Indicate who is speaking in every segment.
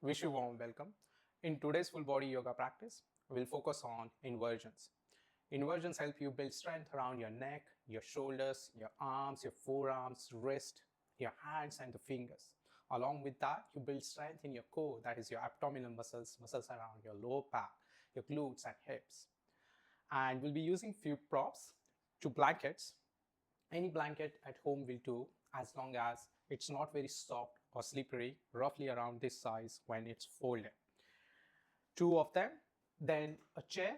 Speaker 1: Wish you warm welcome. In today's full body yoga practice, we'll focus on inversions. Inversions help you build strength around your neck, your shoulders, your arms, your forearms, wrist, your hands and the fingers. Along with that, you build strength in your core, that is your abdominal muscles, muscles around your lower back, your glutes and hips. And we'll be using few props, two blankets. Any blanket at home will do as long as it's not very soft or slippery, roughly around this size when it's folded. Two of them, then a chair.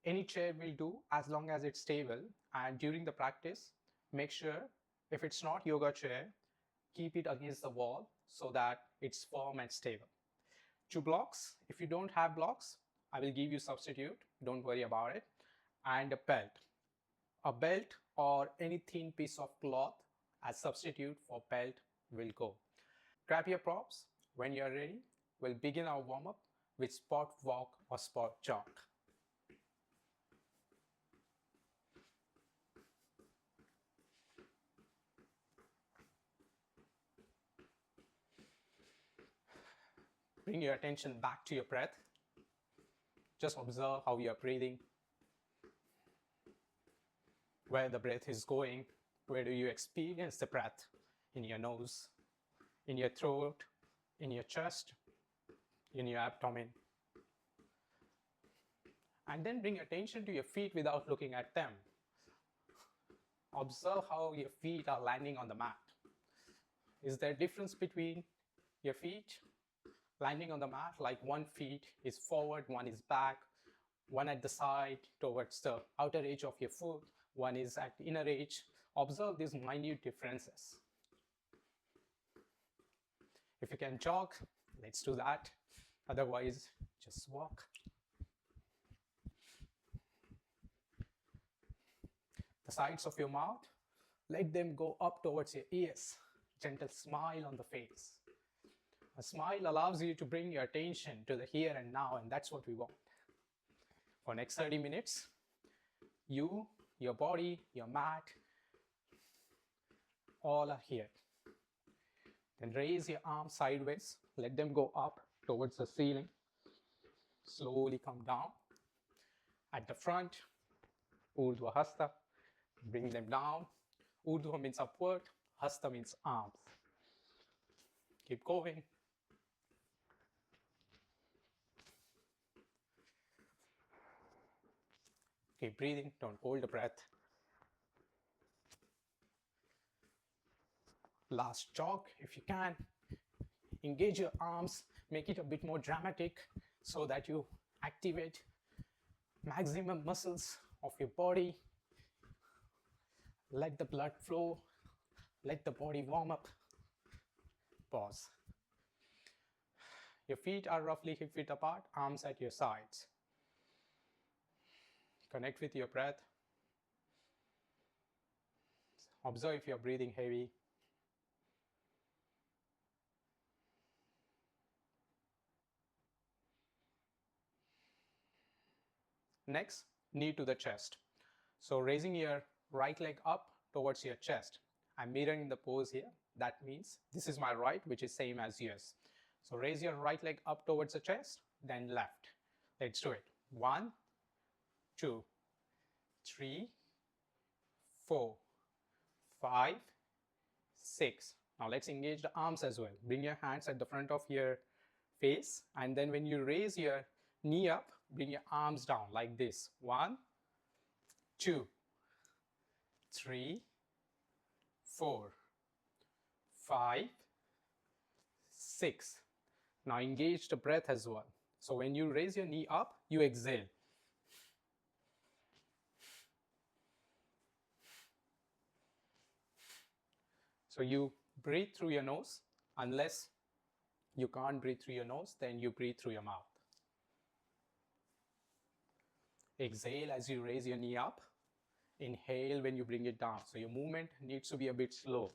Speaker 1: Any chair will do as long as it's stable. And during the practice, make sure if it's not yoga chair, keep it against the wall so that it's firm and stable. Two blocks. If you don't have blocks, I will give you substitute. Don't worry about it. And a belt. A belt or any thin piece of cloth as substitute for belt will go. Grab your props. When you are ready, we'll begin our warm-up with spot walk or spot jog. Bring your attention back to your breath. Just observe how you are breathing, where the breath is going, where do you experience the breath in your nose, in your throat, in your chest, in your abdomen. And then bring attention to your feet without looking at them. Observe how your feet are landing on the mat. Is there a difference between your feet landing on the mat, like one feet is forward, one is back, one at the side towards the outer edge of your foot, one is at the inner edge. Observe these minute differences. If you can jog, let's do that. Otherwise, just walk. The sides of your mouth, let them go up towards your ears. Gentle smile on the face. A smile allows you to bring your attention to the here and now, and that's what we want. For next 30 minutes, you, your body, your mat, all are here. Then raise your arms sideways. Let them go up towards the ceiling. Slowly come down. At the front, Urdhva Hasta. Bring them down. Urdhva means upward. Hasta means arms. Keep going. Keep breathing. Don't hold the breath. Last jog if you can. Engage your arms. Make it a bit more dramatic so that you activate maximum muscles of your body. Let the blood flow. Let the body warm up. Pause. Your feet are roughly hip width apart, arms at your sides. Connect with your breath. Observe if you're breathing heavy. Next, knee to the chest. So raising your right leg up towards your chest. I'm mirroring the pose here. That means this is my right, which is same as yours. So raise your right leg up towards the chest, then left. Let's do it. 1, 2, 3, 4, 5, 6. Now let's engage the arms as well. Bring your hands at the front of your face, and then when you raise your knee up, bring your arms down like this. 1, 2, 3, 4, 5, 6. Now engage the breath as well. So when you raise your knee up, you exhale. So you breathe through your nose. Unless you can't breathe through your nose, then you breathe through your mouth. Exhale as you raise your knee up. Inhale when you bring it down. So your movement needs to be a bit slow.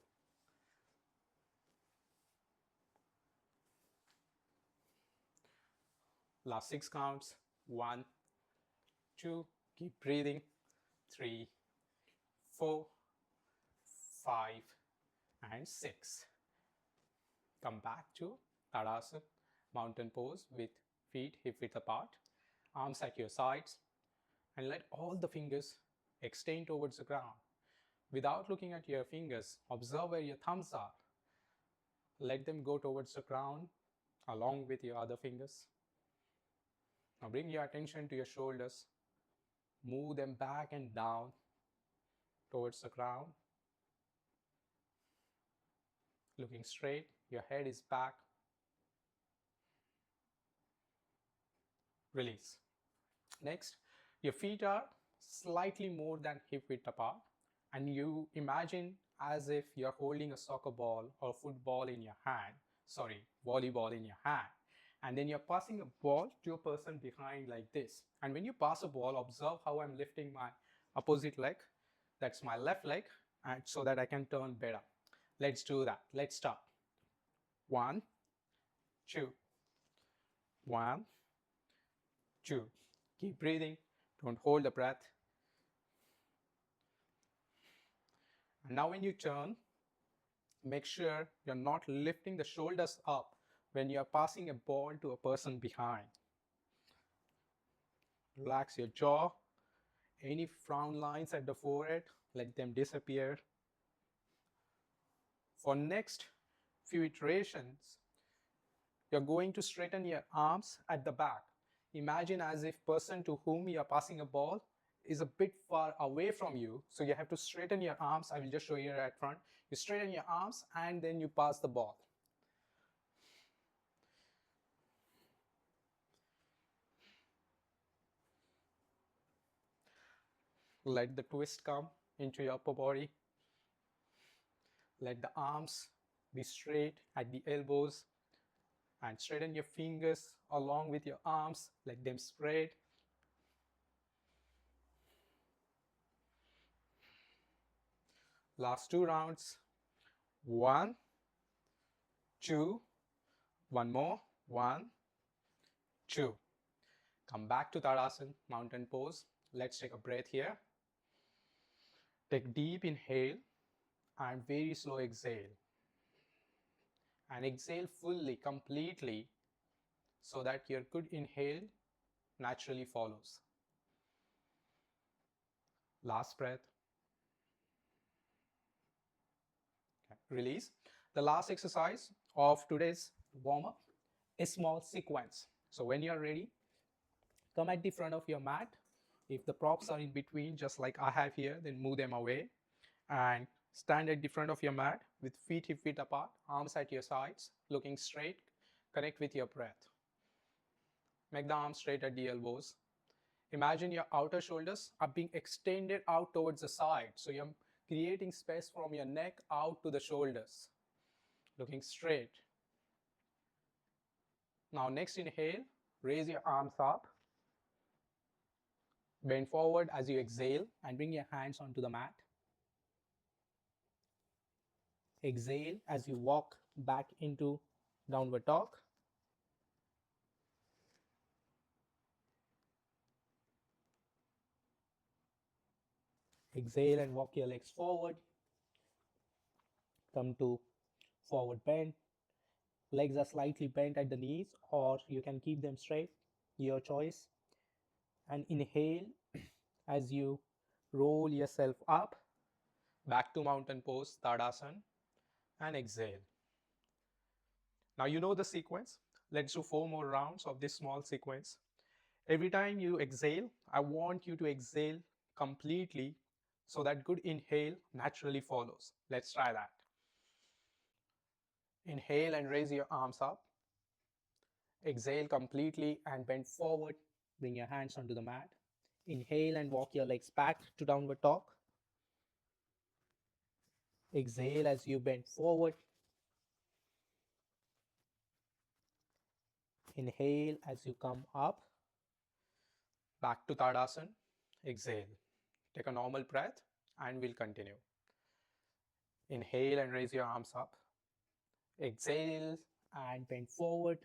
Speaker 1: Last 6 counts. 1, 2, keep breathing. 3, 4, 5, and 6. Come back to Tadasana. mountain pose with feet hip width apart, arms at your sides, and let all the fingers extend towards the ground. Without looking at your fingers, observe where your thumbs are. Let them go towards the ground along with your other fingers. Now bring your attention to your shoulders. Move them back and down towards the ground. Looking straight, your head is back. Release. Next, your feet are slightly more than hip width apart, and you imagine as if you're holding a soccer ball or football in your hand, sorry, volleyball in your hand, and then you're passing a ball to a person behind like this. And when you pass a ball, observe how I'm lifting my opposite leg, that's my left leg, and so that I can turn better. Let's do that. Let's start. 1, 2, 1, 2. Keep breathing. Don't hold the breath. And now when you turn, make sure you're not lifting the shoulders up when you're passing a ball to a person behind. Relax your jaw. Any frown lines at the forehead, let them disappear. For next few iterations, you're going to straighten your arms at the back. Imagine as if person to whom you're passing a ball is a bit far away from you. So you have to straighten your arms. I will just show you at front. You straighten your arms and then you pass the ball. Let the twist come into your upper body. Let the arms be straight at the elbows and straighten your fingers along with your arms. Let them spread. Last 2 rounds. 1, 2, one more. 1, 2. Come back to Tadasana, mountain pose. Let's take a breath here. Take deep inhale and very slow exhale. And exhale fully, completely, so that your good inhale naturally follows. Last breath. Okay. Release. The last exercise of today's warm-up is small sequence. So when you're ready, come at the front of your mat. If the props are in between, just like I have here, then move them away. And stand at the front of your mat with feet hip width apart, arms at your sides, looking straight. Connect with your breath. Make the arms straight at the elbows. Imagine your outer shoulders are being extended out towards the side. So you're creating space from your neck out to the shoulders. Looking straight. Now next inhale, raise your arms up. Bend forward as you exhale and bring your hands onto the mat. Exhale as you walk back into downward dog. Exhale and walk your legs forward. Come to forward bend. Legs are slightly bent at the knees, or you can keep them straight, your choice. And inhale as you roll yourself up, back to mountain pose, Tadasana, and exhale. Now you know the sequence. Let's do 4 more rounds of this small sequence. Every time you exhale, I want you to exhale completely so that good inhale naturally follows. Let's try that. Inhale and raise your arms up. Exhale completely and bend forward. Bring your hands onto the mat. Inhale and walk your legs back to downward dog. Exhale as you bend forward. Inhale as you come up. Back to Tadasana. Exhale. Take a normal breath and we'll continue. Inhale and raise your arms up. Exhale and bend forward.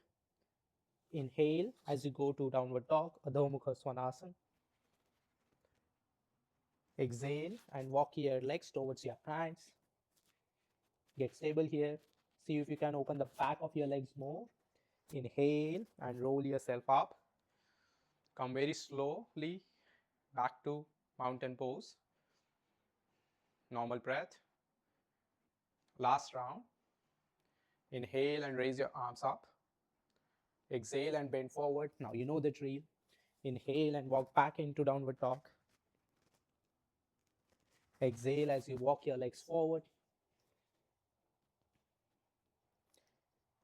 Speaker 1: Inhale as you go to downward dog, Adho Mukha Svanasana. Exhale and walk your legs towards your hands. Get stable here. See if you can open the back of your legs more. Inhale and roll yourself up. Come very slowly back to mountain pose. Normal breath. Last round. Inhale and raise your arms up. Exhale and bend forward. Now you know the drill. Inhale and walk back into downward dog. Exhale as you walk your legs forward.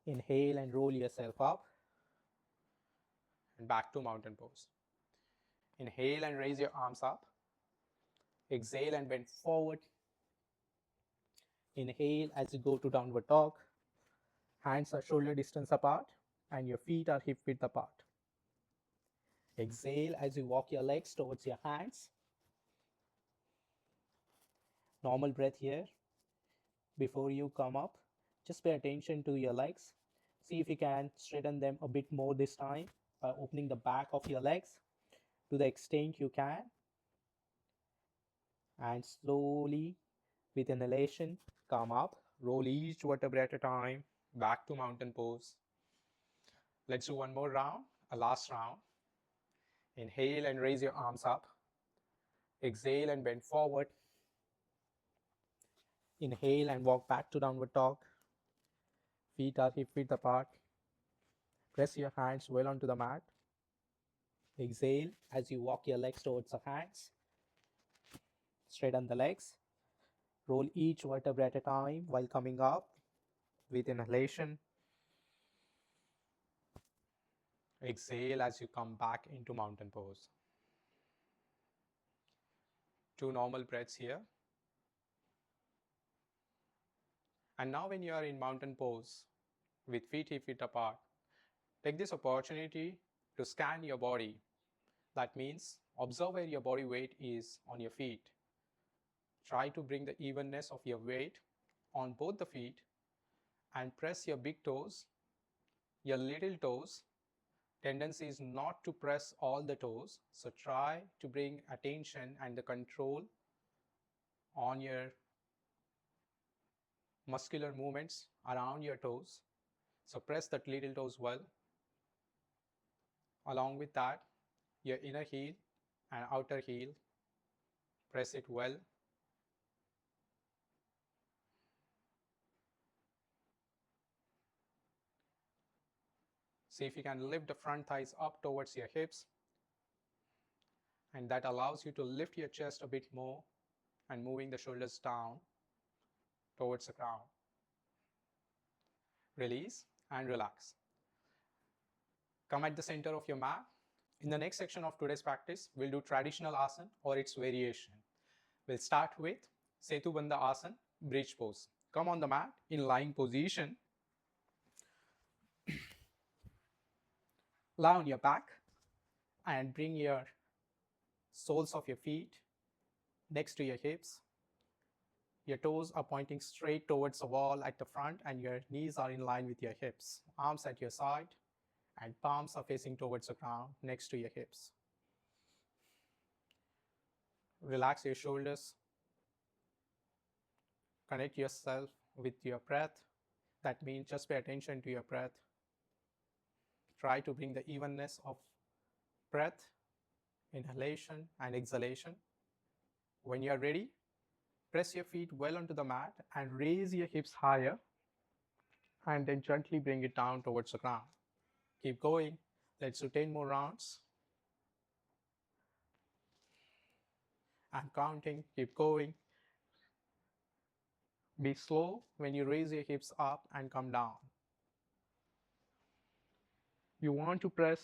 Speaker 1: Inhale and roll yourself up. And back to mountain pose. Inhale and raise your arms up. Exhale and bend forward. Inhale as you go to downward dog. Hands are shoulder distance apart and your feet are hip width apart. Exhale as you walk your legs towards your hands. Normal breath here. Before you come up, just pay attention to your legs. See if you can straighten them a bit more this time by opening the back of your legs to the extent you can. And slowly, with inhalation, come up. Roll each vertebra at a time. Back to mountain pose. Let's do one more round, a last round. Inhale and raise your arms up. Exhale and bend forward. Inhale and walk back to downward dog. Feet are hip width apart. Press your hands well onto the mat. Exhale as you walk your legs towards the hands. Straighten the legs. Roll each vertebra at a time while coming up with inhalation. Exhale as you come back into mountain pose. 2 normal breaths here. And now when you are in mountain pose with feet hip width apart, take this opportunity to scan your body. That means observe where your body weight is on your feet. Try to bring the evenness of your weight on both the feet and press your big toes, your little toes. Tendency is not to press all the toes, so try to bring attention and the control on your muscular movements around your toes. So press that little toes well. Along with that, your inner heel and outer heel, press it well. See if you can lift the front thighs up towards your hips, and that allows you to lift your chest a bit more and moving the shoulders down towards the ground. Release and relax. Come at the center of your mat. In the next section of today's practice, we'll do traditional asana or its variation. We'll start with Setu Bandha Asana, bridge pose. Come on the mat in lying position. Lie on your back and bring your soles of your feet next to your hips. Your toes are pointing straight towards the wall at the front and your knees are in line with your hips. Arms at your side and palms are facing towards the ground next to your hips. Relax your shoulders. Connect yourself with your breath. That means just pay attention to your breath. Try to bring the evenness of breath, inhalation and exhalation. When you are ready, press your feet well onto the mat and raise your hips higher and then gently bring it down towards the ground. Keep going. Let's do 10 more rounds. I'm counting. Keep going. Be slow when you raise your hips up and come down. You want to press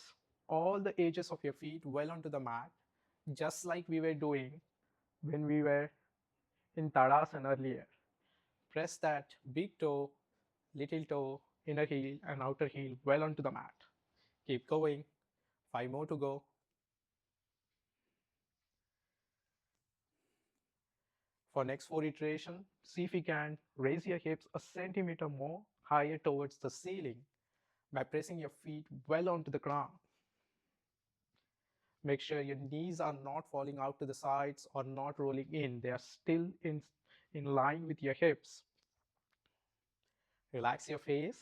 Speaker 1: all the edges of your feet well onto the mat, just like we were doing when we were in Tadasana earlier. Press that big toe, little toe, inner heel and outer heel well onto the mat. Keep going. 5 more to go. For next 4 iterations, see if you can raise your hips a centimeter more higher towards the ceiling by pressing your feet well onto the ground. Make sure your knees are not falling out to the sides or not rolling in. They are still in line with your hips. Relax your face.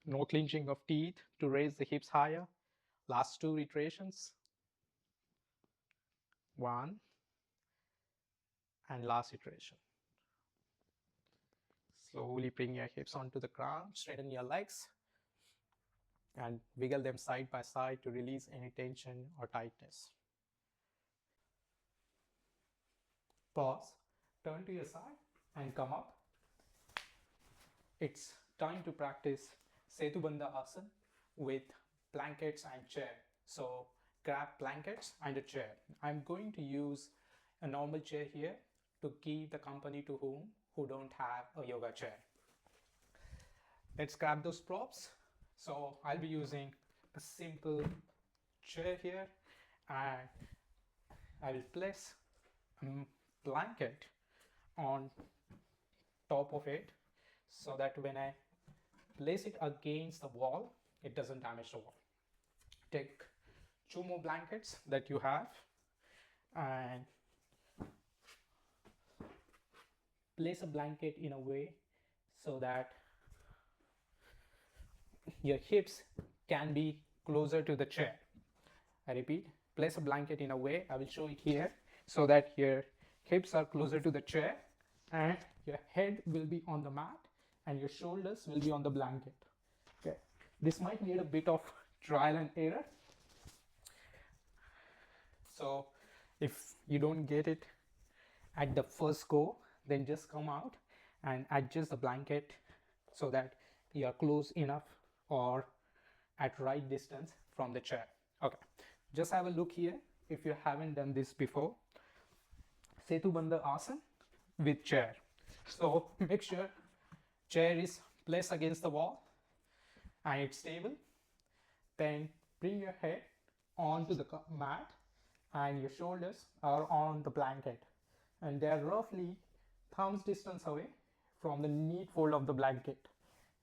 Speaker 1: No clenching of teeth to raise the hips higher. Last 2 iterations. 1 and last iteration. Slowly bring your hips onto the ground, straighten your legs and wiggle them side by side to release any tension or tightness. Pause, turn to your side and come up. It's time to practice Setubandha Asana with blankets and chair. So grab blankets and a chair. I'm going to use a normal chair here to keep the company to who don't have a yoga chair. Let's grab those props. So I'll be using a simple chair here and I will place a blanket on top of it so that when I place it against the wall, it doesn't damage the wall. Take 2 more blankets that you have and place a blanket in a way so that your hips can be closer to the chair. I repeat, place a blanket in a way, I will show it here, so that your hips are closer to the chair and your head will be on the mat and your shoulders will be on the blanket. Okay, this might need a bit of trial and error. So if you don't get it at the first go, then just come out and adjust the blanket so that you are close enough or at right distance from the chair. Okay, just have a look here if you haven't done this before. Setubandha Asana with chair. So make sure chair is placed against the wall and it's stable. Then bring your head onto the mat and your shoulders are on the blanket and they are roughly thumb's distance away from the neat fold of the blanket.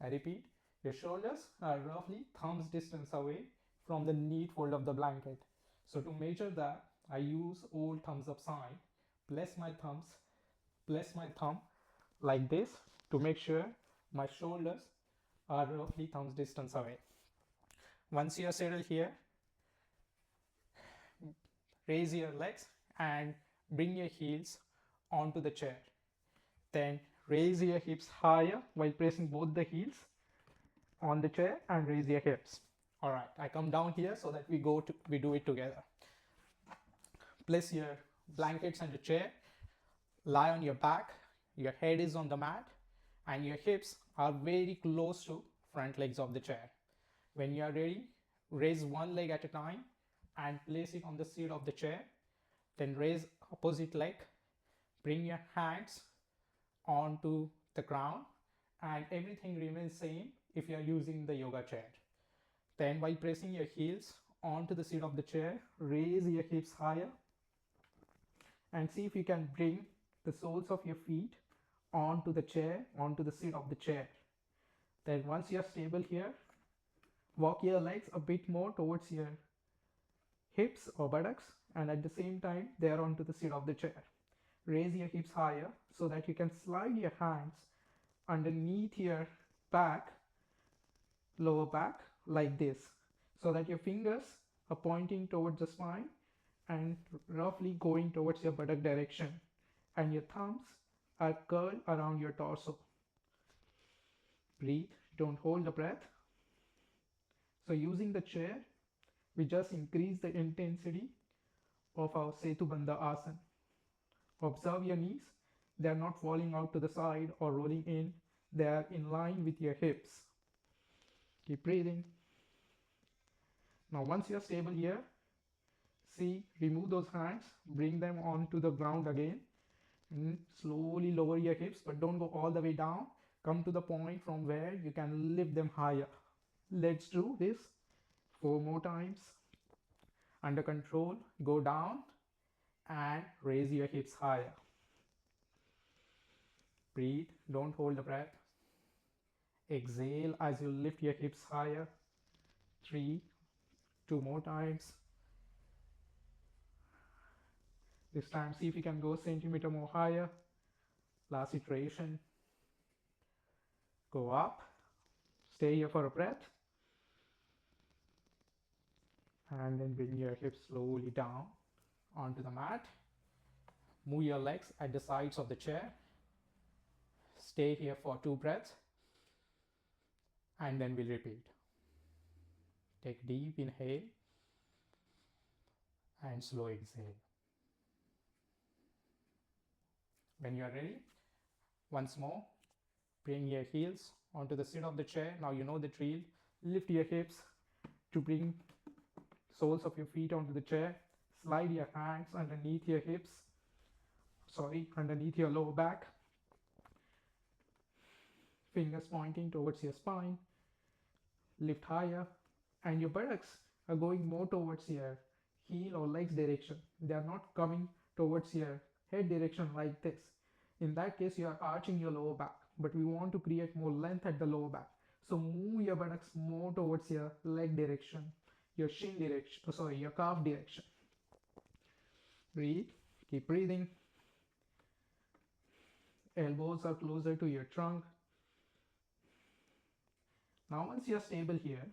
Speaker 1: I repeat, your shoulders are roughly thumb's distance away from the neat fold of the blanket. So to measure that, I use old thumbs up sign. Place my thumb like this to make sure my shoulders are roughly thumb's distance away. Once you are settled here, raise your legs and bring your heels onto the chair. Then raise your hips higher while pressing both the heels on the chair and raise your hips. All right, I come down here so that we do it together. Place your blankets on the chair, lie on your back, your head is on the mat and your hips are very close to front legs of the chair. When you are ready, raise one leg at a time and place it on the seat of the chair. Then raise opposite leg, bring your hands onto the ground and everything remains same if you are using the yoga chair. Then while pressing your heels onto the seat of the chair, raise your hips higher and see if you can bring the soles of your feet onto the chair, onto the seat of the chair. Then once you are stable here, walk your legs a bit more towards your hips or buttocks and at the same time they are onto the seat of the chair. Raise your hips higher so that you can slide your hands underneath your back, lower back like this, so that your fingers are pointing towards the spine and roughly going towards your buttock direction and your thumbs are curled around your torso. Breathe, don't hold the breath. So using the chair, we just increase the intensity of our Setubandha Asana. Observe your knees, they are not falling out to the side or rolling in, they are in line with your hips. Keep breathing. Now once you are stable here, see, remove those hands, bring them onto the ground again and slowly lower your hips, but don't go all the way down. Come to the point from where you can lift them higher. Let's do this 4 more times. Under control, go down and raise your hips higher. Breathe, don't hold the breath. Exhale as you lift your hips higher. 3, 2 more times. This time see if you can go a centimeter more higher. Last iteration. Go up, Stay here for a breath. And then bring your hips slowly down onto the mat. Move your legs at the sides of the chair. Stay here for 2 breaths. And then we'll repeat. Take deep inhale and slow exhale. When you are ready, once more, bring your heels onto the seat of the chair. Now you know the drill. Lift your hips to bring soles of your feet onto the chair. Slide your hands underneath your hips. Underneath your lower back. Fingers pointing towards your spine. Lift higher, and your buttocks are going more towards your heel or legs direction. They are not coming towards your head direction like this. In that case, you are arching your lower back, but we want to create more length at the lower back. So move your buttocks more towards your leg direction, your shin direction, your calf direction. Breathe, keep breathing. Elbows are closer to your trunk. Now once you are stable here,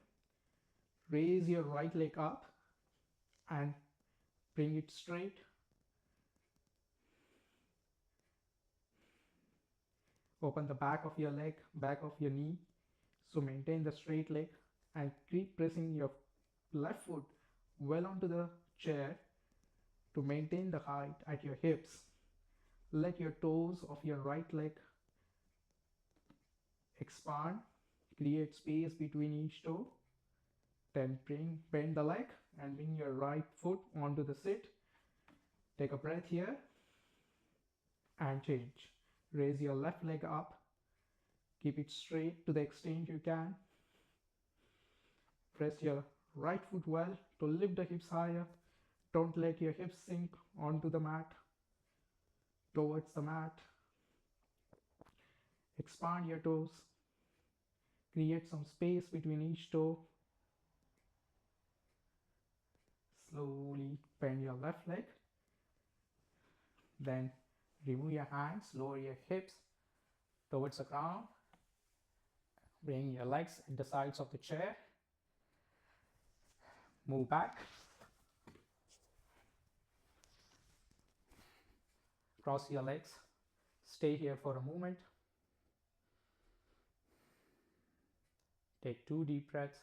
Speaker 1: raise your right leg up and bring it straight. Open the back of your leg, back of your knee. So maintain the straight leg and keep pressing your left foot well onto the chair to maintain the height at your hips. Let your toes of your right leg expand. Create space between each toe. Then bend the leg and bring your right foot onto the sit. Take a breath here and change. Raise your left leg up. Keep it straight to the extent you can. Press your right foot well to lift the hips higher. Don't let your hips sink onto the mat, towards the mat. Expand your toes. Create some space between each toe. Slowly bend your left leg. Then remove your hands, lower your hips towards the ground. Bring your legs at the sides of the chair. Move back. Cross your legs. Stay here for a moment. Take 2 deep breaths.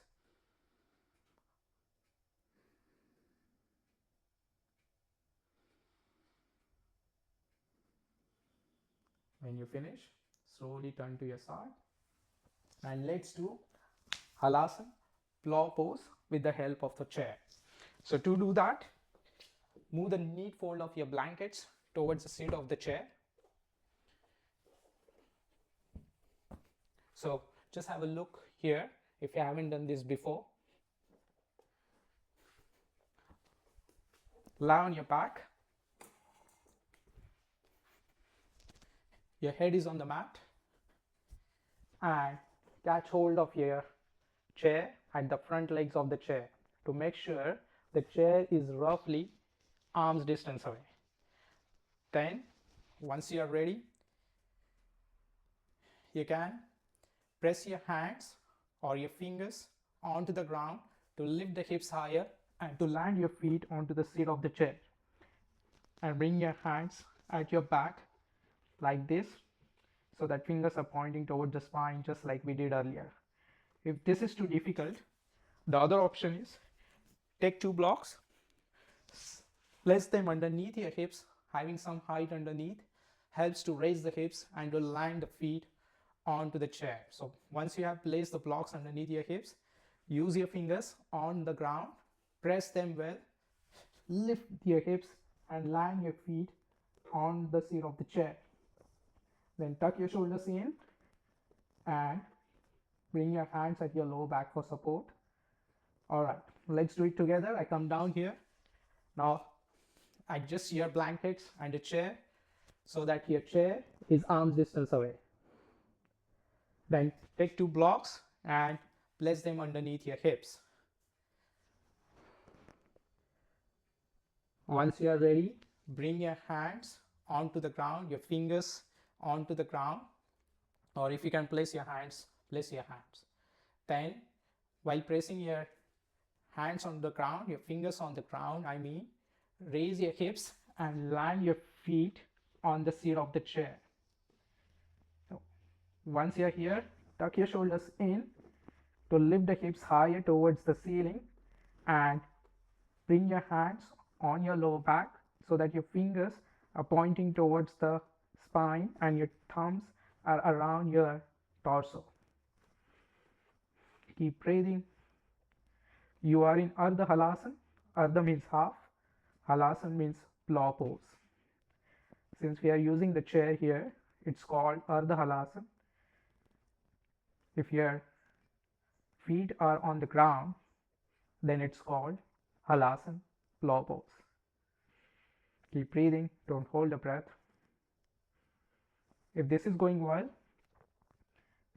Speaker 1: When you finish, slowly turn to your side. And let's do Halasana, plow pose with the help of the chair. So to do that, move the neat fold of your blankets towards the seat of the chair. So just have a look here if you haven't done this before. Lie on your back. Your head is on the mat. And catch hold of your chair at the front legs of the chair to make sure the chair is roughly arm's distance away. Then, once you are ready, you can press your hands or your fingers onto the ground to lift the hips higher and to land your feet onto the seat of the chair. And bring your hands at your back like this, so that fingers are pointing towards the spine just like we did earlier. If this is too difficult, the other option is take 2 blocks, place them underneath your hips, having some height underneath, helps to raise the hips and to land the feet onto the chair. So once you have placed the blocks underneath your hips, use your fingers on the ground, press them well, lift your hips and land your feet on the seat of the chair. Then tuck your shoulders in and bring your hands at your lower back for support. Alright, let's do it together. I come down here. Now adjust your blankets and the chair so that your chair is arm's distance away. Then take 2 blocks and place them underneath your hips. Once you are ready, bring your hands onto the ground, your fingers onto the ground, or if you can place your hands, place your hands. Then, while pressing your hands on the ground, your fingers on the ground, I mean, raise your hips and land your feet on the seat of the chair. So once you're here, tuck your shoulders in to lift the hips higher towards the ceiling and bring your hands on your lower back so that your fingers are pointing towards the spine and your thumbs are around your torso. Keep breathing. You are in Ardha Halasana. Ardha means half. Halasana means plow pose. Since we are using the chair here, it's called Ardha Halasana. If your feet are on the ground, then it's called Halasana, plow pose. Keep breathing, don't hold the breath. If this is going well,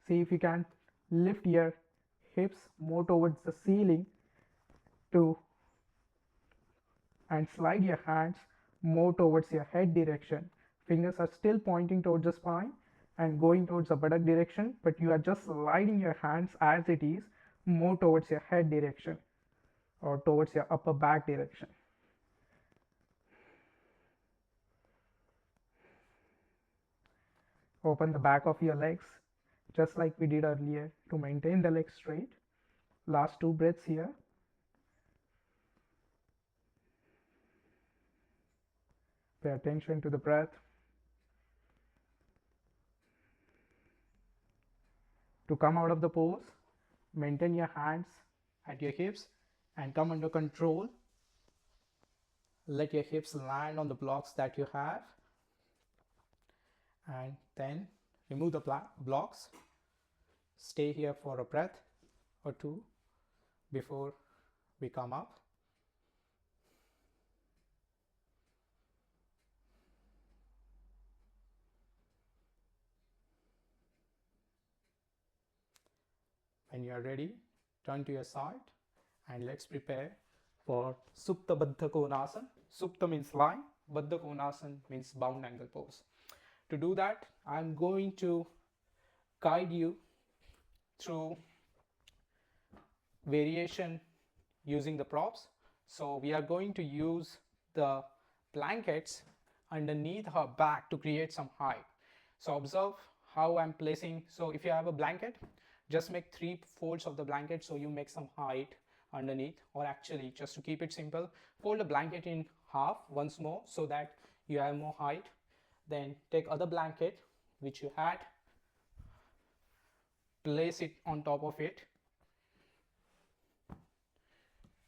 Speaker 1: see if you can lift your hips more towards the ceiling and slide your hands more towards your head direction. Fingers are still pointing towards the spine and going towards the buttock direction, but you are just sliding your hands as it is more towards your head direction or towards your upper back direction. Open the back of your legs just like we did earlier to maintain the legs straight. Last 2 breaths here. Pay attention to the breath. To come out of the pose, maintain your hands at your hips and come under control. Let your hips land on the blocks that you have and then remove the blocks. Stay here for a breath or 2 before we come up. When you are ready, turn to your side and let's prepare for Supta Baddha Konasana. Supta means lying, Baddha Konasana means bound angle pose. To do that, I'm going to guide you through variation using the props. So we are going to use the blankets underneath her back to create some height. So observe how I'm placing. So if you have a blanket, just make 3 folds of the blanket so you make some height underneath, or actually just to keep it simple, fold the blanket in half once more so that you have more height. Then take other blanket which you had, place it on top of it,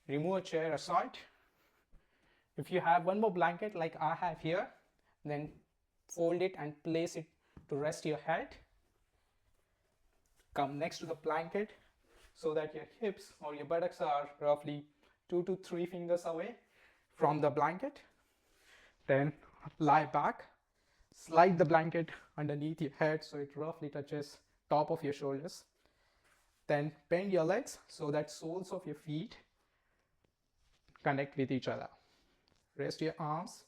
Speaker 1: remove a chair aside. If you have one more blanket like I have here, then fold it and place it to rest your head. Come next to the blanket so that your hips or your buttocks are roughly 2 to 3 fingers away from the blanket. Then lie back, slide the blanket underneath your head so it roughly touches top of your shoulders. Then bend your legs so that soles of your feet connect with each other. Rest your arms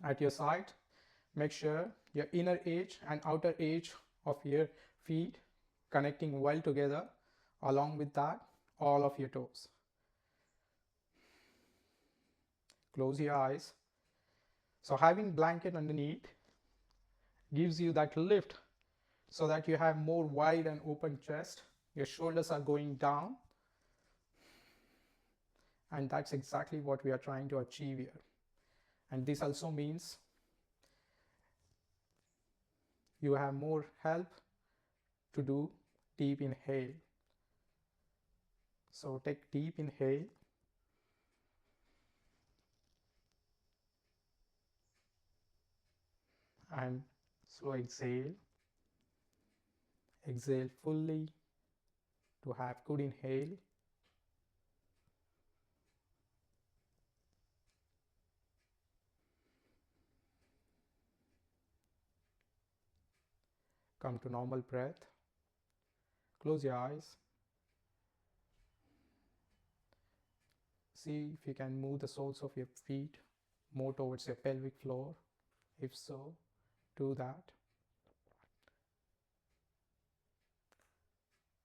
Speaker 1: at your side. Make sure your inner edge and outer edge of your feet connecting well together. Along with that, all of your toes. Close your eyes. So having blanket underneath gives you that lift so that you have more wide and open chest. Your shoulders are going down. And that's exactly what we are trying to achieve here. And this also means you have more help to do deep inhale. So take deep inhale. And slow exhale. Exhale fully to have good inhale. Come to normal breath. Close your eyes. See if you can move the soles of your feet more towards your pelvic floor. If so, do that.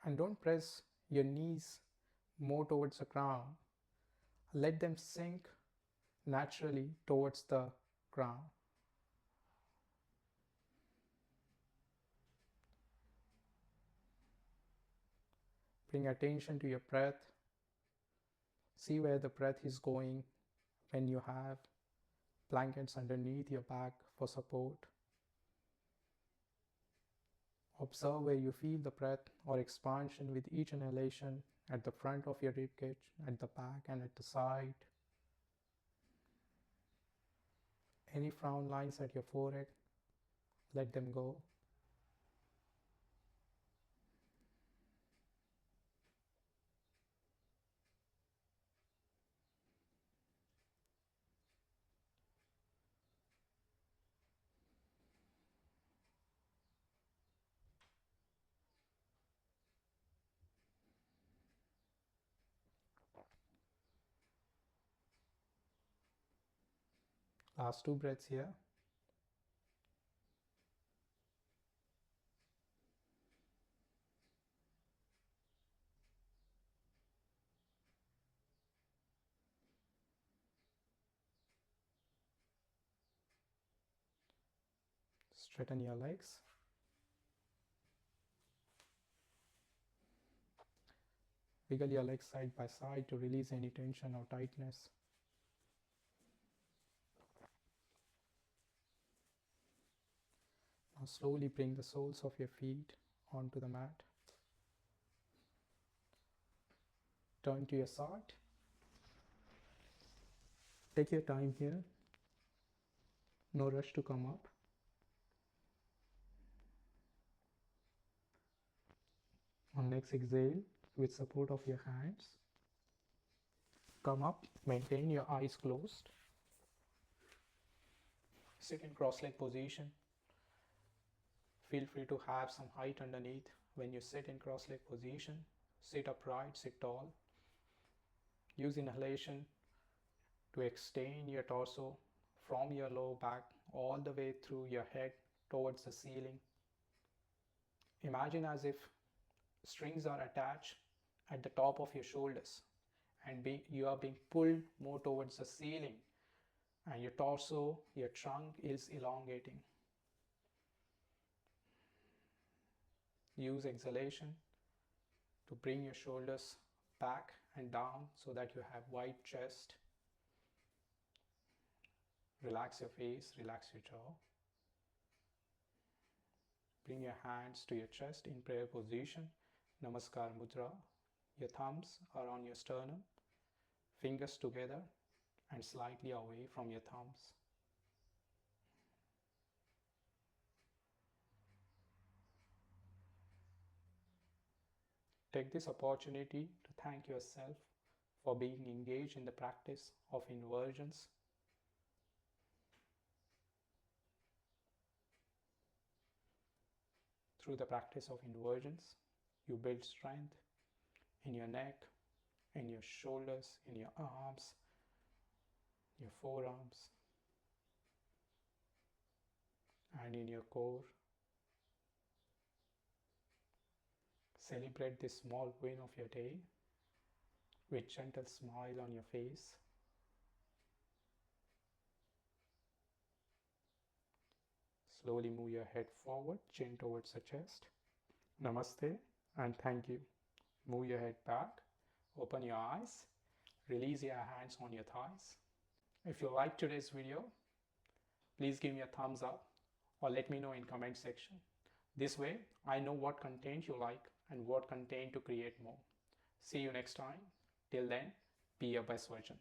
Speaker 1: And don't press your knees more towards the ground. Let them sink naturally towards the ground. Bring attention to your breath. See where the breath is going when you have blankets underneath your back for support. Observe where you feel the breath or expansion with each inhalation at the front of your ribcage, at the back and at the side. Any frown lines at your forehead, let them go. Last 2 breaths here. Straighten your legs. Wiggle your legs side by side to release any tension or tightness. Now slowly bring the soles of your feet onto the mat. Turn to your side. Take your time here. No rush to come up. On next exhale, with support of your hands, come up, maintain your eyes closed. Sit in cross-leg position. Feel free to have some height underneath. When you sit in cross-leg position, sit upright, sit tall. Use inhalation to extend your torso from your lower back all the way through your head towards the ceiling. Imagine as if strings are attached at the top of your shoulders and you are being pulled more towards the ceiling, and your torso, your trunk is elongating. Use exhalation to bring your shoulders back and down so that you have wide chest. Relax your face, relax your jaw. Bring your hands to your chest in prayer position, Namaskar Mudra. Your thumbs are on your sternum, fingers together and slightly away from your thumbs. Take this opportunity to thank yourself for being engaged in the practice of inversions. Through the practice of inversions, you build strength in your neck, in your shoulders, in your arms, your forearms, and in your core. Celebrate this small win of your day with gentle smile on your face. Slowly move your head forward, chin towards the chest. Namaste and thank you. Move your head back, open your eyes, release your hands on your thighs. If you liked today's video, please give me a thumbs up or let me know in comment section. This way, I know what content you like and what content to create more. See you next time. Till then, be your best version.